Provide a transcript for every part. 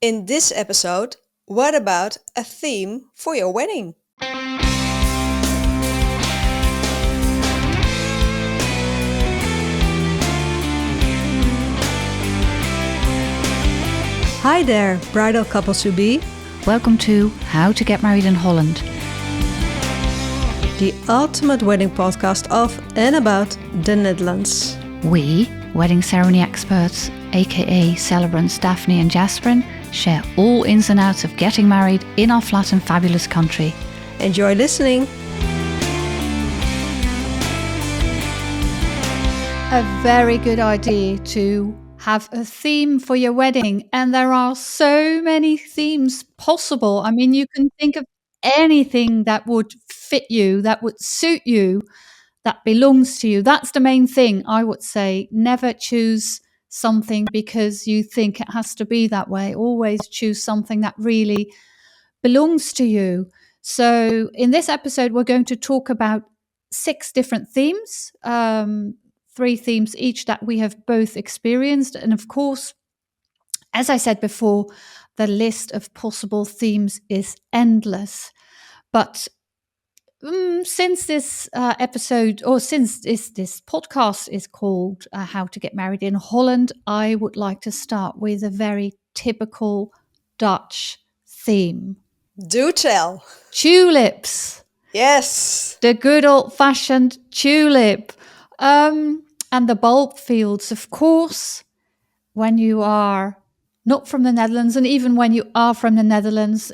In this episode, what about a theme for your wedding? Hi there, bridal couples to be. Welcome to How to Get Married in Holland. The ultimate wedding podcast of and about the Netherlands. We, wedding ceremony experts, aka celebrants Daphne and Jasperien, share all ins and outs of getting married in our flat and fabulous country. Enjoy listening. A very good idea to have a theme for your wedding, and there are so many themes possible. I mean, you can think of anything that would fit you, that would suit you, that belongs to you. That's the main thing, I would say. Never choose something because you think it has to be that way. Always choose something that really belongs to you. So in this episode, we're going to talk about 6 different themes, 3 themes each that we have both experienced. And of course, as I said before, the list of possible themes is endless. But since this episode, or since this podcast is called How to Get Married in Holland, I would like to start with a very typical Dutch theme. Do tell. Tulips. Yes. The good old-fashioned tulip. And the bulb fields, of course, when you are not from the Netherlands, and even when you are from the Netherlands,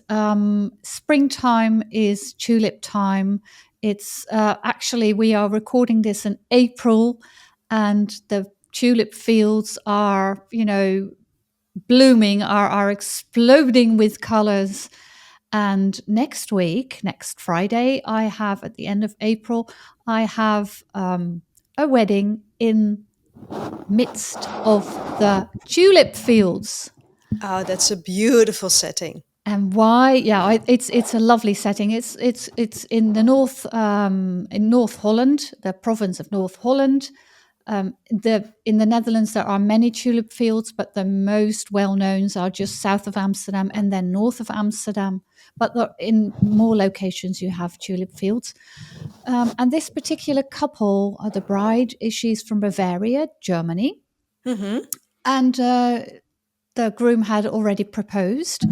springtime is tulip time. It's actually, we are recording this in April, and the tulip fields are, blooming, are exploding with colors. And next week, next Friday, at the end of April, I have a wedding in midst of the tulip fields. Oh, that's a beautiful setting. And why? Yeah, it's a lovely setting. It's in the north, in North Holland, the province of North Holland. In the Netherlands, there are many tulip fields, but the most well-knowns are just south of Amsterdam and then north of Amsterdam. But in more locations, you have tulip fields. And this particular couple, the bride, she's from Bavaria, Germany. Mm-hmm. And the groom had already proposed.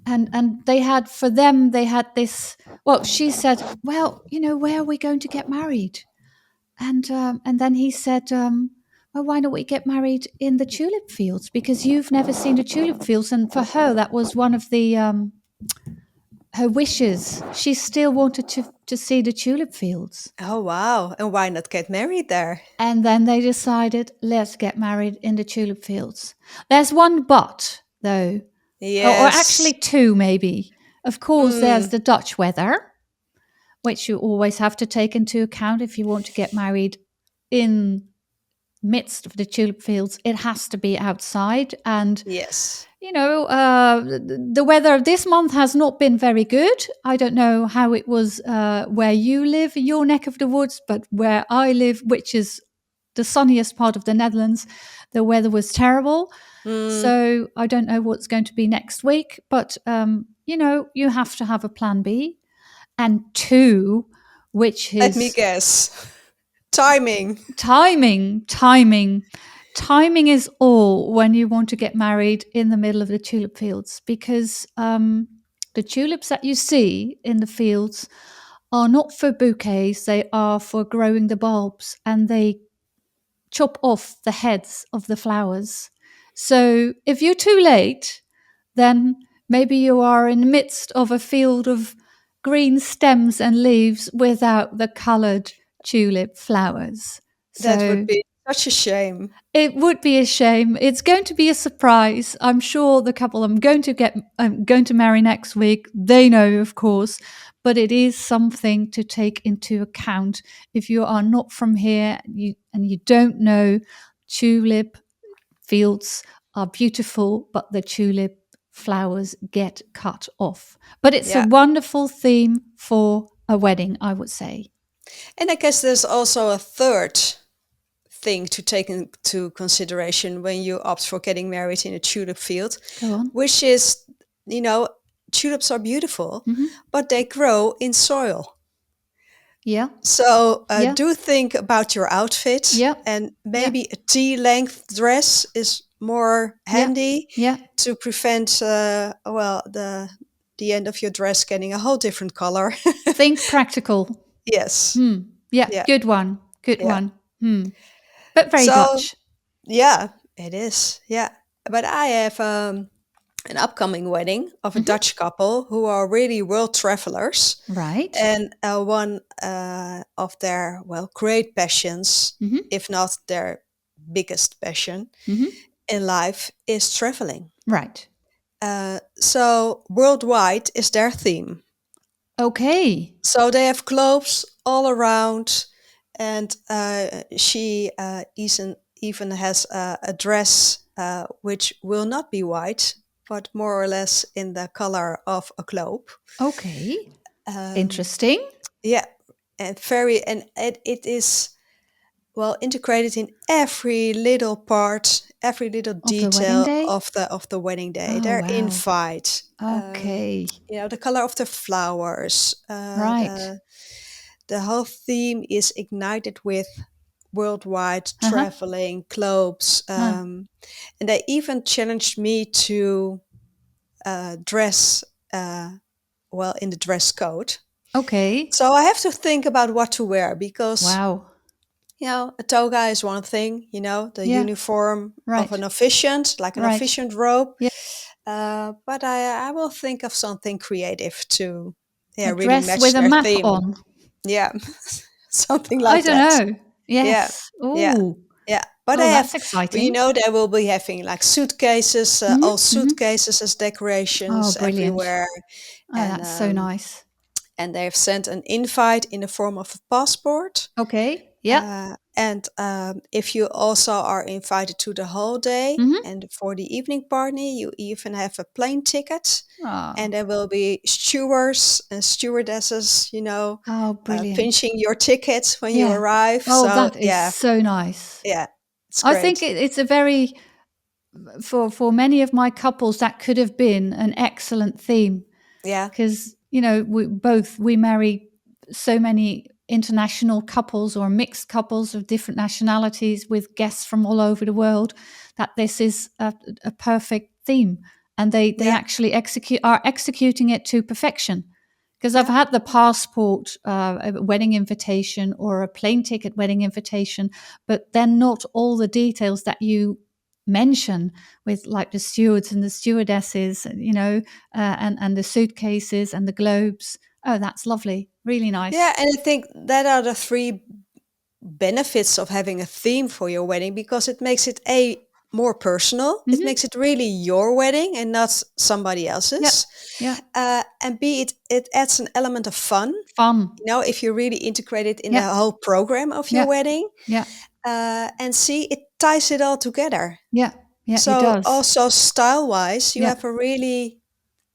And they had this, well, she said, well, where are we going to get married? And then he said, well, why don't we get married in the tulip fields? Because you've never seen the tulip fields. And for her, that was one of the her wishes. She still wanted to see the tulip fields. Oh, wow. And why not get married there? And then they decided, let's get married in the tulip fields. There's one but, though. Yes. Or actually 2, maybe. Of course, there's the Dutch weather, which you always have to take into account if you want to get married in midst of the tulip fields. It has to be outside. And, Yes. the weather this month has not been very good. I don't know how it was where you live, in your neck of the woods, but where I live, which is the sunniest part of the Netherlands, the weather was terrible. So I don't know what's going to be next week, but, you have to have a plan B. And 2, which is... Let me guess. Timing. Timing is all when you want to get married in the middle of the tulip fields, because the tulips that you see in the fields are not for bouquets, they are for growing the bulbs, and they chop off the heads of the flowers. So if you're too late, then maybe you are in the midst of a field of green stems and leaves without the colored tulip flowers. That would be such a shame. It would be a shame. It's going to be a surprise. I'm sure the couple I'm going to marry next week, they know, of course, but it is something to take into account. If you are not from here and you don't know, tulip fields are beautiful, but the tulip flowers get cut off. But it's a wonderful theme for a wedding, I would say. And I guess there's also a third thing to take into consideration when you opt for getting married in a tulip field, Go on. which is, tulips are beautiful, but they grow in soil. Yeah. So Yeah. do think about your outfit, Yeah. and maybe a T-length dress is more handy Yeah. to prevent, the end of your dress getting a whole different color. Think practical. Yes. Yeah. Yeah. Good one. Good Yeah. one. But very So, Dutch. yeah, it is. Yeah. But I have an upcoming wedding of a Dutch couple who are really world travelers. Right. And one of their, great passions, if not their biggest passion in life, is traveling. Right. So worldwide is their theme. Okay. So they have globes all around, and she even has a dress which will not be white, but more or less in the color of a globe. Okay. Interesting. Yeah, and it is integrated in every little part, every little Of the wedding detail day? of the wedding day. Oh, Their wow. invite, Okay. the color of the flowers, Right. the whole theme is ignited with worldwide traveling globes, and they even challenged me to dress in the dress code. Okay. So I have to think about what to wear because, Wow. a toga is one thing, the Yeah. uniform of Right. an officiant, like an Right. officiant robe. Yeah. But I will think of something creative to, A really dress match with a their map theme. on. Yeah, something I like don't that. know. Yeah, Yes. yeah, Oh. yeah. But Oh, I have, that's exciting. they will be having like suitcases, all suitcases as decorations Oh, brilliant. everywhere, Oh, that's so nice. and they've sent an invite in the form of a passport. Okay. Yeah. And if you also are invited to the whole day and for the evening party, you even have a plane ticket. Oh. And there will be stewards and stewardesses, Oh, brilliant. pinching your tickets when you Yeah. arrive. Oh, So that is so nice. yeah, it's I think great. it's a very, for many of my couples, that could have been an excellent theme. Yeah, Because, we marry so many international couples or mixed couples of different nationalities with guests from all over the world, that this is a perfect theme. And they yeah, actually are executing it to perfection. Because I've yeah, had the passport a wedding invitation or a plane ticket wedding invitation, but then not all the details that you mention, with like the stewards and the stewardesses, and the suitcases and the globes. Oh, that's lovely. Really yeah. nice. And I think that are the three benefits of having a theme for your wedding, because it makes it more personal. It makes it really your wedding and not somebody Yeah. else's. Yeah. And B, it adds an element of fun. Fun. If you really integrate it in Yeah. the whole program of your Yeah. wedding. Yeah. And C, it ties it all together. Yeah. Yeah. It So does. also style-wise, you Yeah. have a really,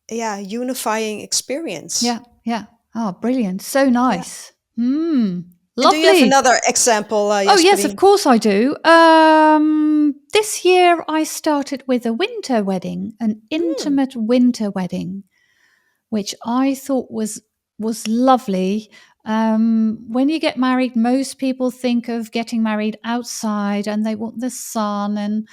unifying experience. Yeah. Yeah. Oh, brilliant. So Yeah. nice. And do you have Lovely. another example, Oh, yes, of Jasperien? course I do. This year I started with a winter wedding, an intimate winter wedding, which I thought was lovely. When you get married, most people think of getting married outside, and they want the sun and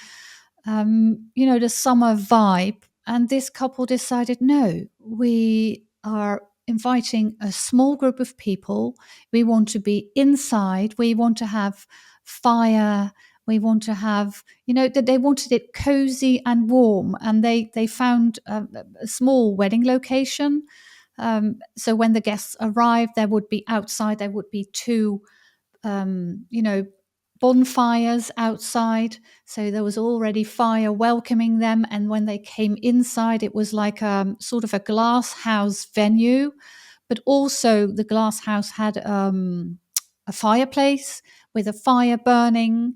the summer vibe. And this couple decided, no, we are inviting a small group of people. We want to be inside. We want to have fire. We want to have, that they wanted it cozy and warm. And they found a small wedding location. So when the guests arrived, there would be outside, there would be two, bonfires outside. So there was already fire welcoming them. And when they came inside, it was like sort of a glass house venue. But also the glass house had a fireplace with a fire burning.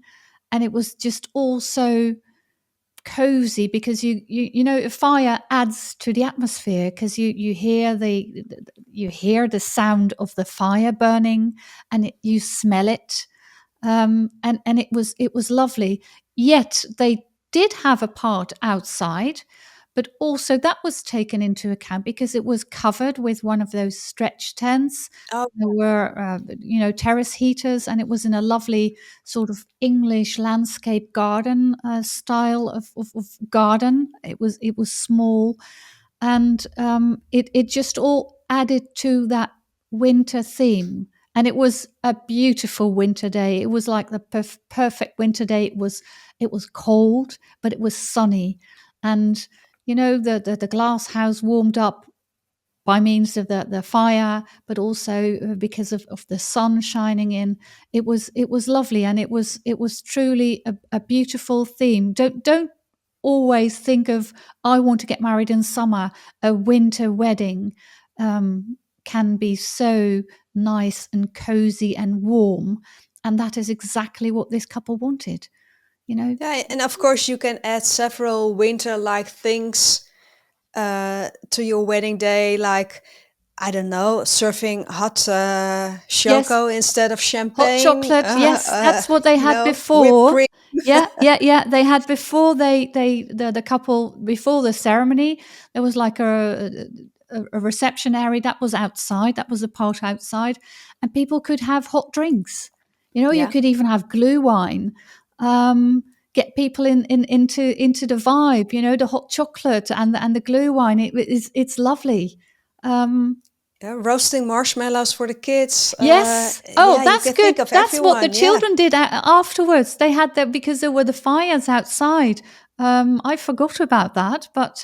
And it was just all so cozy, because fire adds to the atmosphere, because you hear the sound of the fire burning, and you smell it. and it was lovely. Yet they did have a part outside, but also that was taken into account because it was covered with one of those stretch tents. Oh, There were, terrace heaters, and it was in a lovely sort of English landscape garden style of garden. It was small, and it just all added to that winter theme. And it was a beautiful winter day. It was like the perfect winter day. It was cold, but it was sunny, and the glass house warmed up by means of the fire, but also because of the sun shining in. It was lovely, and it was truly a beautiful theme. Don't always think of, I want to get married in summer. A winter wedding can be so nice and cozy and warm, and that is exactly what this couple wanted. You know. yeah, and of course you can add several winter-like things to your wedding day, like I don't know, serving hot Yes. choco instead of Hot champagne. chocolate, yes, that's what they had Whipped before. cream. Yeah, yeah, yeah. They had before the couple before the ceremony. There was like a reception area that was outside. That was a part outside, and people could have hot drinks. You Yeah, could even have glühwein. Get people into the vibe. The hot chocolate and the glühwein. It's lovely. Um, yeah, roasting marshmallows for the kids. Yes. Oh, Yeah, you that's can good. think of That's what the everyone. Yeah, children did afterwards. They had that because there were the fires outside. I forgot about that, but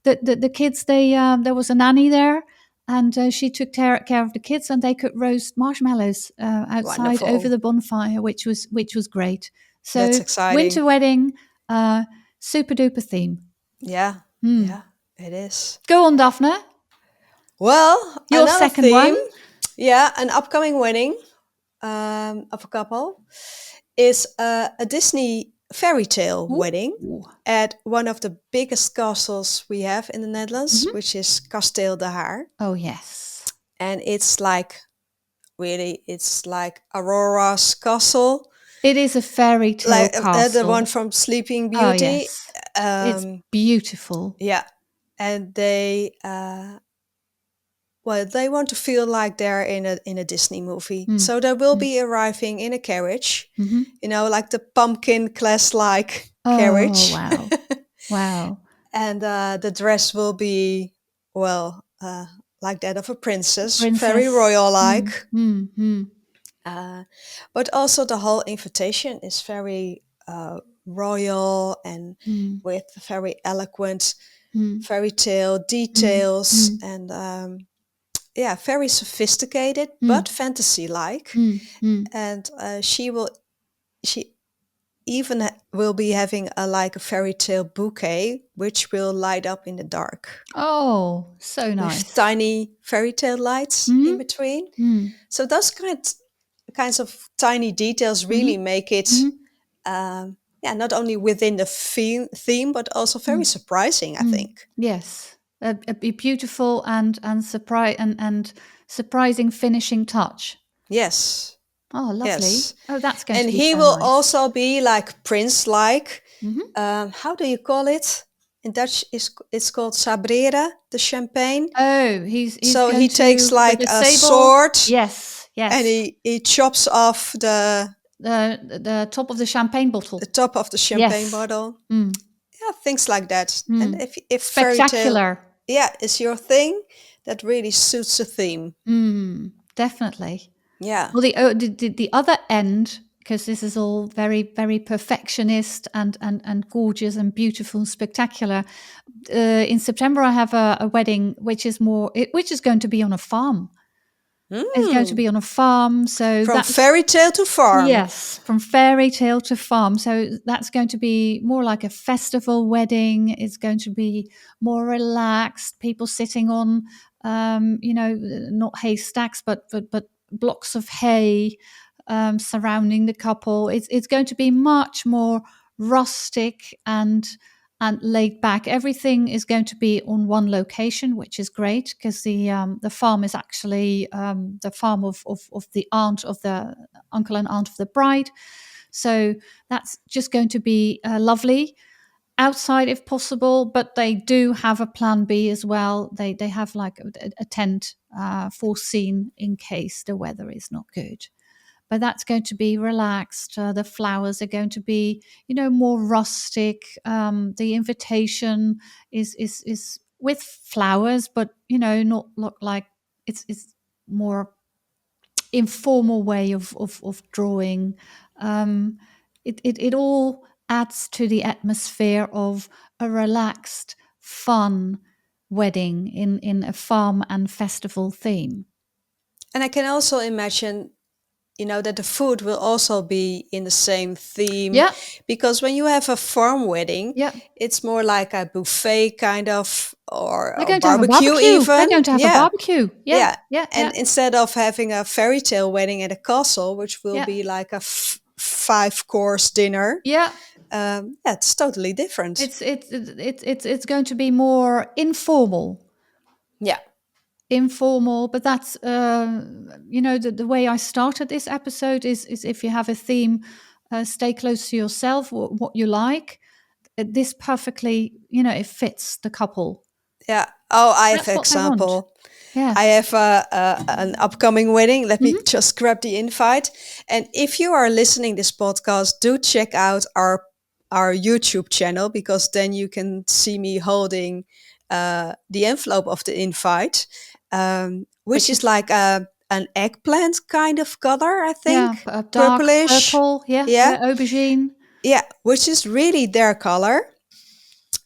the kids, there was a nanny there, and she took care of the kids, and they could roast marshmallows outside over wonderful. the bonfire, which was great. That's So exciting. winter wedding, super duper theme. Yeah, Hmm. yeah, it is. Go on, Daphne. Well, Your another second one. theme, yeah, an upcoming wedding of a couple is a Disney fairy tale wedding Ooh. at one of the biggest castles we have in the Netherlands, Mhm. which is Kasteel de Haar. Oh yes. And it's like, really, it's like Aurora's castle, It is a fairy tale like the one castle. from Sleeping Oh, Beauty. yes. It's Um, beautiful. yeah, and they want to feel like they're in a Disney movie. Mm. So they will Mm. be arriving in a carriage, Mhm. like the pumpkin class-like Oh, carriage. wow. Wow. And the dress will be, well, like that of a princess, very Princess. Mm. royal-like. Mm. Mm. Uh, but also the whole invitation is very royal and Mm. with very eloquent Mm. fairy tale Mm. details Mm. and yeah, very sophisticated but Mm. fantasy-like. Mm. Mm. And she even will be having a fairy tale bouquet, which will light up in the dark Oh, so with nice. tiny fairy tale lights in Mhm. between. Mm. So those kinds of tiny details really Mhm. make it, Mhm. yeah, not only within the theme, but also very Mm. surprising, I Mm. think. Yes. A beautiful and surprising finishing touch. Yes, Oh, lovely. yes. Oh, that's going And to be he so will nice. also be like prince-like. Mhm. How do you call it? In Dutch, it's called sabreren, the champagne. Oh, he's So going he takes to with like the a sable. sword Yes, and yes. he chops off The top of the champagne the bottle. top of the champagne Yes. bottle. Mm. Yeah, things like that. And Mm. if fairy tale, Spectacular. yeah, is your thing, that really suits the theme. Mm. Definitely. Yeah. Well, the other end, because this is all very very perfectionist and gorgeous and beautiful and spectacular. In September, I have a wedding which is going to be on a farm. It's going to Hmm. be on a farm, so From that's fairy tale to farm. yes, from fairy tale to farm. So that's going to be more like a festival wedding. It's going to be more relaxed. People sitting on, not haystacks, but blocks of hay surrounding the couple. It's going to be much more rustic and and laid back. Everything is going to be on one location, which is great because the farm is actually the farm of the aunt of the uncle and aunt of the bride. So that's just going to be lovely. Outside, if possible, but they do have a plan B as well. They have like a tent foreseen in case the weather is not good. But that's going to be relaxed. The flowers are going to be, more rustic. The invitation is with flowers, but not look like it's more informal way of drawing. Um, it all adds to the atmosphere of a relaxed, fun wedding in a farm and festival theme. And I can also imagine, that the food will also be in the same theme, Yeah, because when you have a farm wedding, yeah. it's more like a buffet kind of, or They're a going to have a barbecue barbecue. They're even. going to have a Yeah, barbecue. Yeah, yeah. yeah, And yeah, instead of having a fairy tale wedding at a castle, which will yeah, be like a 5-course dinner, yeah. yeah, it's totally different. It's going to be more informal. Yeah, Informal, but that's the way I started this episode is if you have a theme, stay close to yourself, what you like. This perfectly, it fits the couple. yeah. Oh, I have That's an what they want. example. Yeah. I have an upcoming wedding. Let me Hmm. just grab the invite. And if you are listening this podcast, do check out our YouTube channel, because then you can see me holding the envelope of the invite, which Which is is, like an eggplant kind of color, I yeah, think, a dark purplish. purple. Yeah, Yeah, yeah, aubergine. yeah, which is really their color.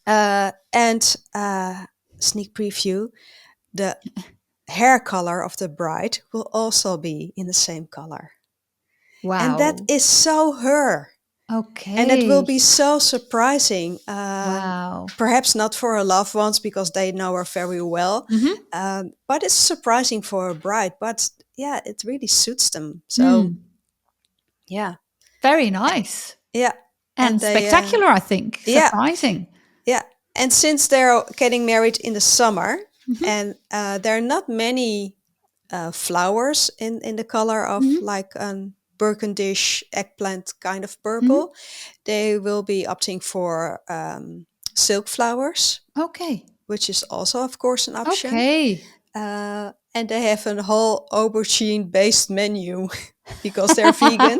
And sneak preview: the hair color of the bride will also be in the same color. And that Wow. is so her. And it will Okay. be so surprising. Wow. Perhaps not for her loved ones because they know her very well. Mm-hmm. But it's surprising for a bride. But yeah, it really suits them. So Hmm. yeah. Very nice Yeah. And and they, spectacular. I think yeah, surprising. yeah. And since they're getting married in the summer, Mm-hmm. and there are not many flowers in the color of Mm-hmm. like a burgundish eggplant kind of Mm-hmm. purple, they will be opting for silk flowers, Okay. which is also, of course, an option. Okay. And they have a whole aubergine based menu because they're vegan.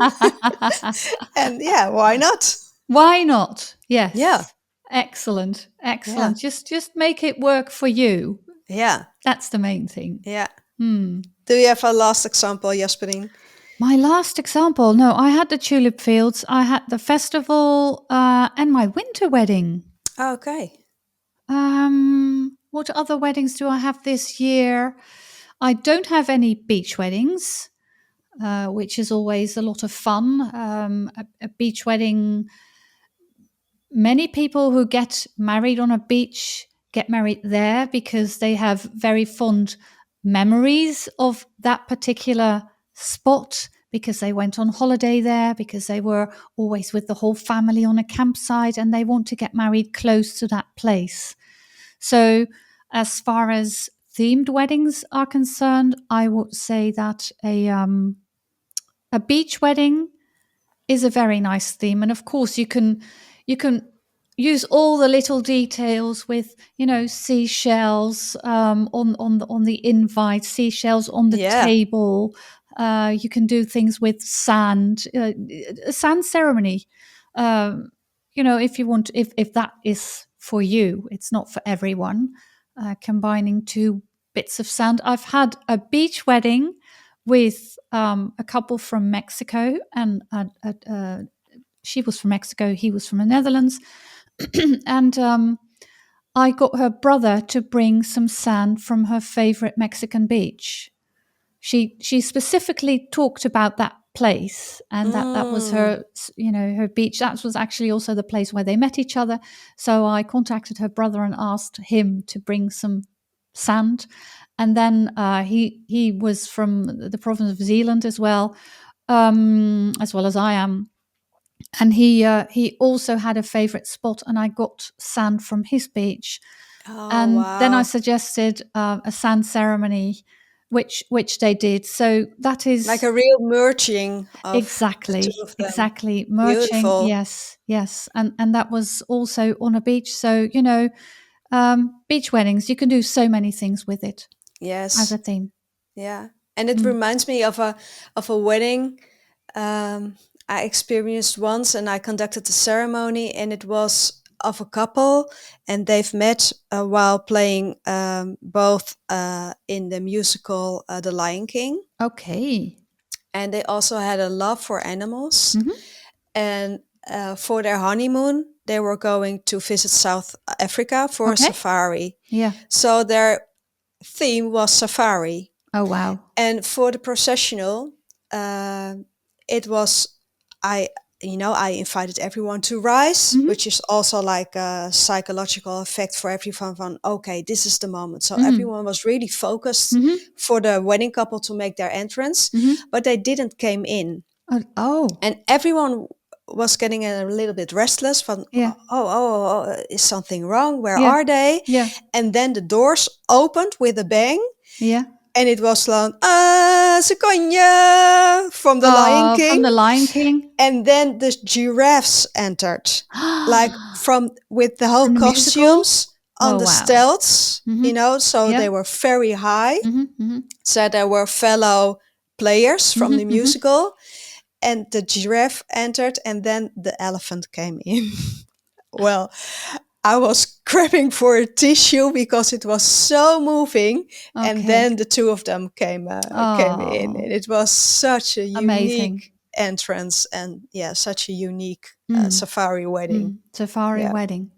And yeah, why not? Why not? Yeah, Yes. Excellent. yeah, Excellent. Just make it work for you. yeah, That's the main thing. yeah. Hmm. Do you have a last example, Jasperien? My last example. No, I had the tulip fields, I had the festival, and my winter wedding. Okay. What other weddings do I have this year? I don't have any beach weddings, which is always a lot of fun. A beach wedding, many people who get married on a beach get married there because they have very fond memories of that particular spot, because they went on holiday there, because they were always with the whole family on a campsite and they want to get married close to that place. So, as far as themed weddings are concerned, I would say that a beach wedding is a very nice theme, and of course you can use all the little details with seashells on the invite, seashells on the Yeah. table. You can do things with sand, a sand ceremony. If you want, if that is for you, it's not for everyone. Combining two bits of sand. I've had a beach wedding with a couple from Mexico, and she was from Mexico, he was from the Netherlands, and I got her brother to bring some sand from her favorite Mexican beach. She specifically talked about that place, and that was Mm. her beach. That was actually also the place where they met each other. So I contacted her brother and asked him to bring some sand, and then he was from the province of Zealand as well as I am. And he also had a favorite spot, and I got sand from his beach. Oh, And then I wow. suggested a sand ceremony, which they did. So that Like is a real merging of the two exactly of them. exactly merging. Beautiful. Yes, and that was also on a beach. So beach weddings, you can do so many things with it as a Yes. theme. Yeah. And it Mm. reminds me of a wedding I experienced once, and I conducted the ceremony, and it was of a couple, and they've met while playing both in the musical The Lion King, Okay. and they also had a love for animals. Hmm. And for their honeymoon, they were going to visit South Africa for a Okay. safari. Yeah. So their theme was safari. Oh wow. And for the processional, uh, it was I I invited everyone to rise, Hmm. which is also like a psychological effect for everyone. From okay, this is the moment. So Hmm. everyone was really focused Hmm. for the wedding couple to make their entrance, Hmm. but they didn't came in, Oh. and everyone was getting a little bit restless. From Yeah. is something wrong? Where Yeah. are they? Yeah. And then the doors opened with a bang, Yeah. and it was like, Seconya from the Lion From King. the Lion King. And then the giraffes entered, like with the whole From the musical. costumes on Oh the wow. stilts, Hmm. so Yeah. they were very high. Hmm. Hmm. So there were fellow players from the Hmm. Hmm. musical, and the giraffe entered, and then the elephant came in. Well, I was grabbing for a tissue because it was so moving, and Okay. then the two of them came in, Oh, and it was such a amazing. unique entrance, and yeah, such a unique Mm. safari wedding. Mm. Safari Yeah, wedding.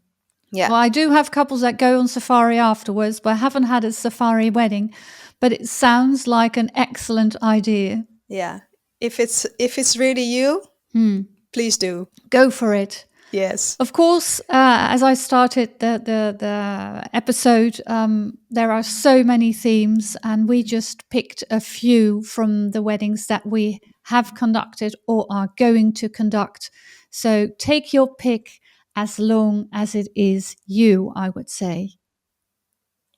yeah, Well, I do have couples that go on safari afterwards, but I haven't had a safari wedding. But it sounds like an excellent idea. yeah. If it's really you, Hmm. please do. Go for it. Yes. Of course, as I started the episode, there are so many themes, and we just picked a few from the weddings that we have conducted or are going to conduct. So take your pick as long as it is you, I would say.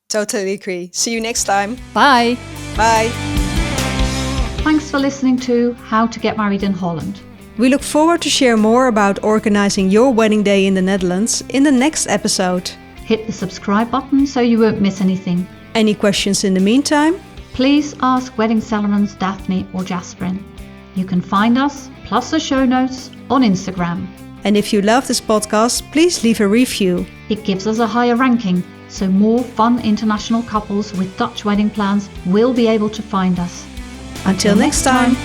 Totally agree. See you next time. Bye. Bye. Thanks for listening to How to Get Married in Holland. We look forward to share more about organizing your wedding day in the Netherlands in the next episode. Hit the subscribe button so you won't miss anything. Any questions in the meantime? Please ask wedding celebrants Daphne or Jasperien. You can find us, plus the show notes, on Instagram. And if you love this podcast, please leave a review. It gives us a higher ranking, so more fun international couples with Dutch wedding plans will be able to find us. Until next time.